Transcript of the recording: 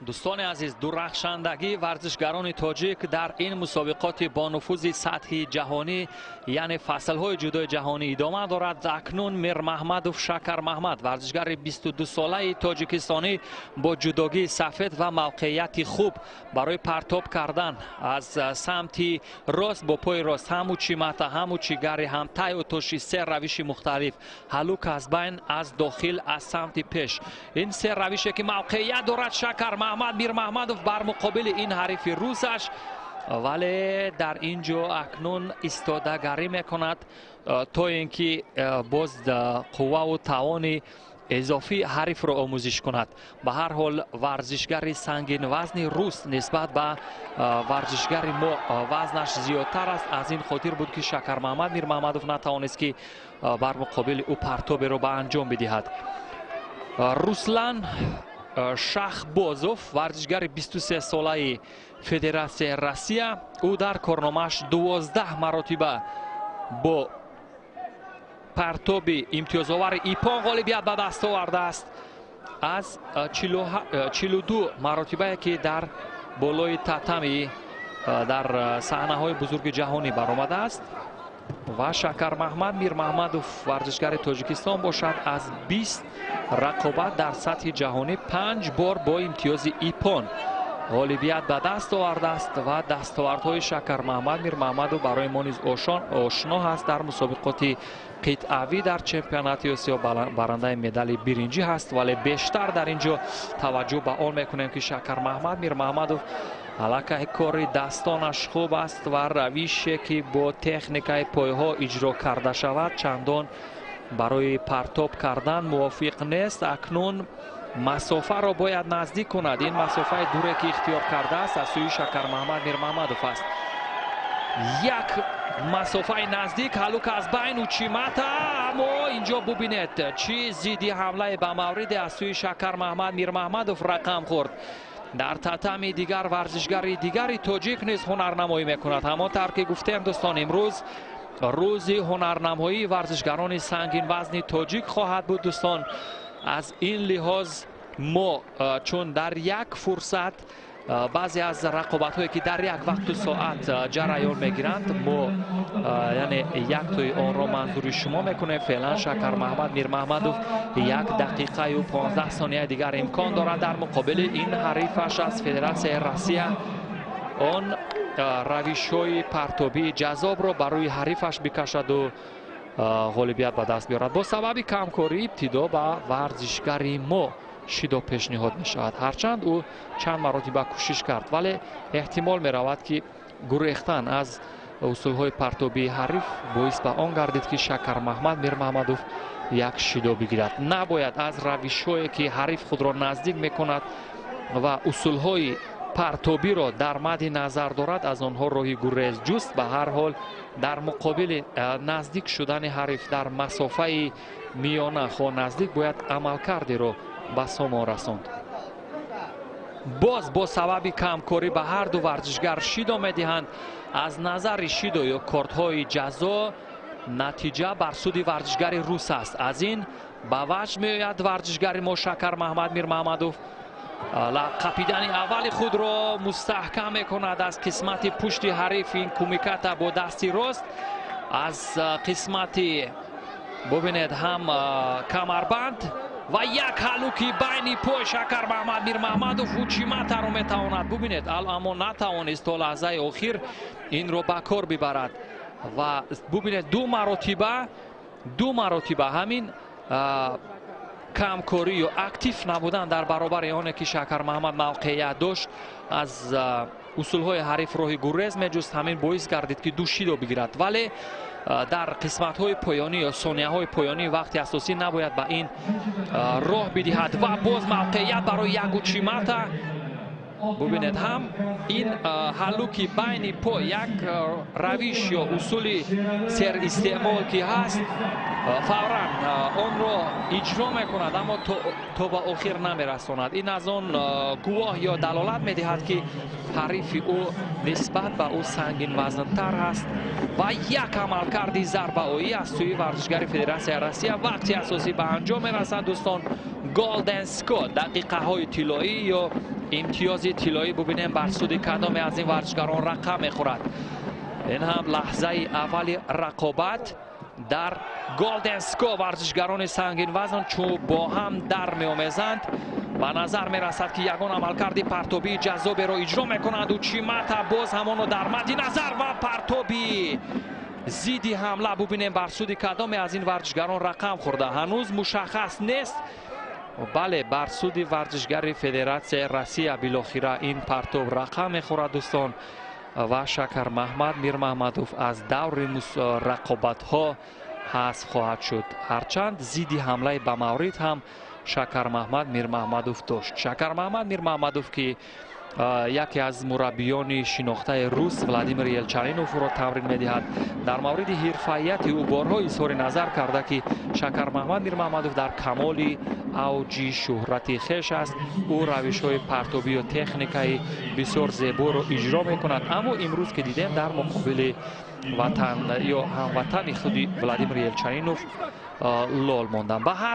دوستان عزیز، درخشندگی ورزشگران تاجیک در این مسابقات با نفوذ سطحی جهانی یعنی فصل‌های جدای جهانی ادامه دارد. اکنون میر محمدوف شکر محمد ورزشگر 22 ساله تاجیکستانی با جداگی سفید و موقعیت خوب برای پرتاب کردن از سمت راست با پای راست همو چیمتا همو چیگری هم تای و توشی سه روش مختلف هلوک از بین از داخل از سمت پیش این سه روشی که موقعیت دارد شکر محمد میر محمدوف بر مقابل این حریف روسش، ولی در اینجا اکنون ایستادگری میکند تا اینکه باز قوه و توان اضافی حریف را آموزش کند. به هر حال ورزشگر سنگین وزن روس نسبت به ورزشگر ما وزنش زیادتر است، از این خاطر بود که شکر محمد میر محمدوف نتوانست که بر مقابل او پرتاب را به انجام بدهد. روسلان شخبازوف ورزشگر 23 ساله فدراسیون روسیه، او در کارنامه‌اش 12 مرتبه با پرتاب امتیازآور ایپان غالبیت به دست آورده است از 42 مرتبه که در بالای تتمی در صحنه‌های بزرگ جهانی برآمده است. و شکر محمد میر محمدوف ورزشگر تاجیکستان باشد از 20 رقابت در سطح جهانی 5 بار با امتیاز ایپان غالبیت به دست آورده است و دستاوردهای شکر محمد میر محمدوف برای ما نیز آشنا هست. در مسابقات قطعوی در چمپیونات آسیا برنده مدال برنجی هست، ولی بیشتر در اینجا توجه به آن میکنیم که شکر محمد میر محمدوف علاقه کاری دستانش خوب است و روشی که با تکنیکای پایها اجرا کرده شود چندان برای پرتاب کردن موافق نیست. اکنون مسافه را باید نزدیک کند. این مسافه دوری که اختیار کرده است از سوی شکر محمد میر محمدوف است. یک مسافه نزدیک هلوک از بین و چیمتا، اما اینجا ببینید چی زیدی حمله به مورد از سوی شکر محمد میر محمدوف رقم خورد. در تتمی دیگر ورزشگر دیگری تاجیک نیز هنرنمایی میکند. همانطور که گفتیم دوستان، امروز روز هنرنمایی ورزشگران سنگین وزن تاجیک خواهد بود دوستان. از این لحاظ ما چون در یک فرصت بعضی از رقابت هایی که در یک وقت و ساعت جریان میگیرند ما یعنی یک توی آن را منظور شما میکنه. فعلا شکر محمد میر محمدوف 1 دقیقه و 15 ثانیه دیگر امکان دارد در مقابل این حریفش از فدراسیون روسیه آن روش های پرتابی جذاب را برای حریفش بکشد و غالبیت به دست بیارد. با سبب کمکاری ابتدا با ورزشگری ما شیدو پیشنهاد می شود، هرچند او چند مرتبه کوشش کرد ولی احتمال می رود که گریختن از اصول های پرتابی حریف باعث به آن گردید که شکر محمد میر محمدوف یک شیدو بگیرد. نباید از روش هایی که حریف خود را نزدیک می کند و اصول های پرتابی را در مد نظر دارد از آنها راهی گریز جست. به هر حال در مقابل نزدیک شدن حریف در مسافه میانه خو نزدیک باید عمل کرده را به سامان رساند. باز با سبب کمکاری به هر دو ورزشگر شیدو میدهند. از نظر شیدو یا کارت های جزا نتیجه بر سود ورزشگر روس است. از این به وجه میآید ورزشگر ما شکر محمد میر محمدوف قپیدن اول خود را مستحکم میکند از قسمت پشت حریف. این کمیکت با دستی راست از قسمت ببینید هم کمربند و یک هلوکی بین پای شکر محمد میر محمدوف و چیمتا رو میتواند ببینید اما نتوانست تا لحظه اخیر این رو به کار ببرد و ببینید دو مرتبه همین کمکاری و اکتیف نبودن در برابر آنه که شکر محمد موقعیت داشت از اصول های حریف راه گریز میجست، همین باعث گردید که دو شیدو بگیرد. ولی در قسمت های پایانی یا ثانیه های پایانی وقتی اساسی نباید به این راه بدهد و باز موقعیت برای یگو چیمتا. ببینید هم این هلوکی بین پا یک روش یا اصول سر استعمال که هست فورا آن را اجرا میکند اما تا به آخر نمیرساند. این از آن گواه یا دلالت میدهد که حریف او نسبت به او سنگین وزن‌تر هست و یک عملکرد ضربه آیی از سوی ورزشگر فدراسیون روسیه وقتی اساسی به انجام میرسد دوستان. گالدن اسکات دقیقه های طلایی یا امتیازی طلایی ببینیم بر سود کدام از این ورزشکاران رقم میخورد. این هم لحظه اول رقابت در گلدن اسکو. ورزشکاران سنگین وزن چون با هم در می آمیزند. به نظر می رسد که یگان عملکرد پرتابی جذابی را اجرا میکنند و چیمتا باز همانو در مد نظر و پرتابی زیدی حمله ببینیم بر سود کدام از این ورزشکاران رقم خورده هنوز مشخص نیست. بله بر سود ورزشگر فدراسیون روسیه بالاخره این پرتاب رقم میخورد دوستان و شکر محمد میر محمدوف از دور رقابت ها حذف خواهد شد. هرچند زیدی حمله به مورد هم شکر محمد میر محمدوف داشت. شکر محمد میر محمدوف که یکی از مربیان شناخته روس ولادیمیر یلچرینوف را تمرین می‌دهد. در مورد حرفیت او بارها اظهار نظر کرده که شکر محمد میر محمدوف در کمال اوج شهرت خویش است. او روش‌های پرتابی و تکنیکی بسیار زیبا را اجرا می‌کند، اما امروز که دیدیم در مقابل وطن یا هموطن خود ولادیمیر یلچرینوف لال ماندن. به هر